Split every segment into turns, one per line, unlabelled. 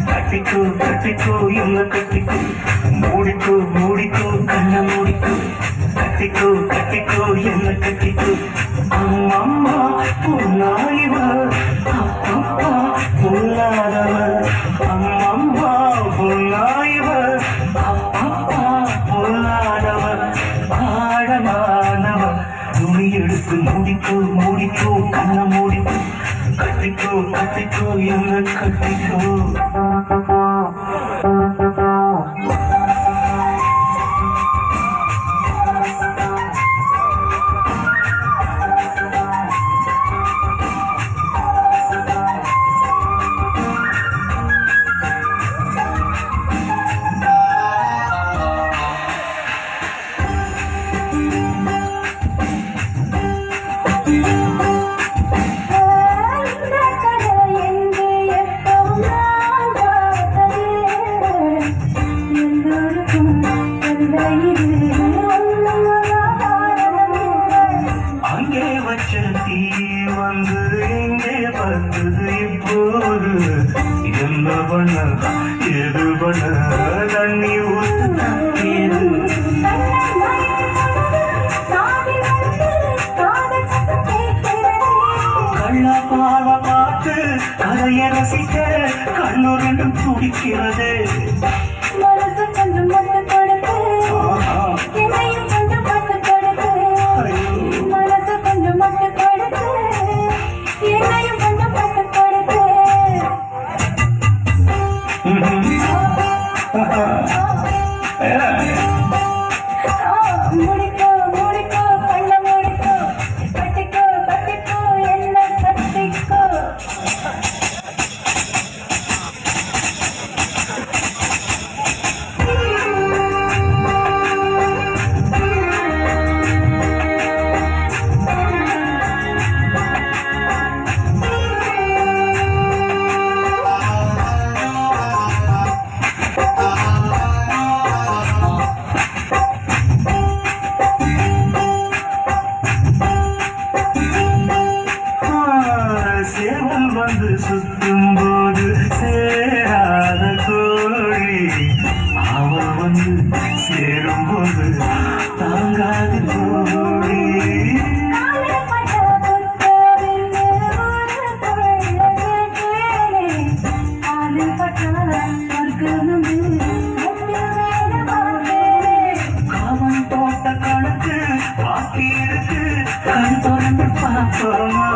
கட்டிக்கோ கட்டிக்கோ என்ன கட்டிக்கோ மூடிக்கோ மூடிக்கோ கண்ண மூடிக்கோ கட்டிக்கோ கட்டிக்கோ என்ன கட்டிக்கோ அம்மம்மா பொன்னாயிவ அப்பப்பா பொல்லாதவ அம்மம்மா பொன்னாயிவ அப்பப்பா பொல்லாதவ ஆழமானவ துணி எடுத்து மூடிக்கோ மூடிக்கோ கண்ண மூடிக்கோ கட்டிக்கோ கட்டிக்கோ என்ன கட்டிக்கோ அங்கே வச்ச தீ வந்து எங்கே வந்தது இப்போது என்ன பண்ண எது பண்ண தண்ணி ஊத்து கள்ள பாவ பார்த்து கதைய ரசிக்க கண்ணு ரெண்டும் துடிக்கிறது சேவல் வந்து சுத்தும் போது சேராத கோழி அவள் வந்து சேரும் போது தாங்காது கோழி காவன் போட்ட கணக்கு பாக்கி இருக்கு கண் திறந்து பார்ப்போமா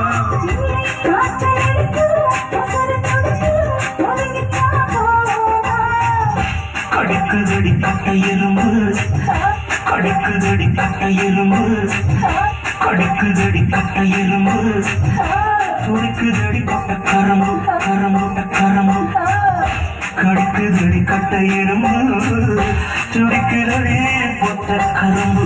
கடிக்குதடி கட்ட எறும்பு கடிக்குதடி கட்ட எறும்பு கடிக்குதடி கட்ட எறும்பு துடிக்குதடி கட்ட கரம்பு கரம்பு கரம்பு கடிக்குதடி கட்ட எறும்பு துடிக்குதடி பொத்த கரம்பு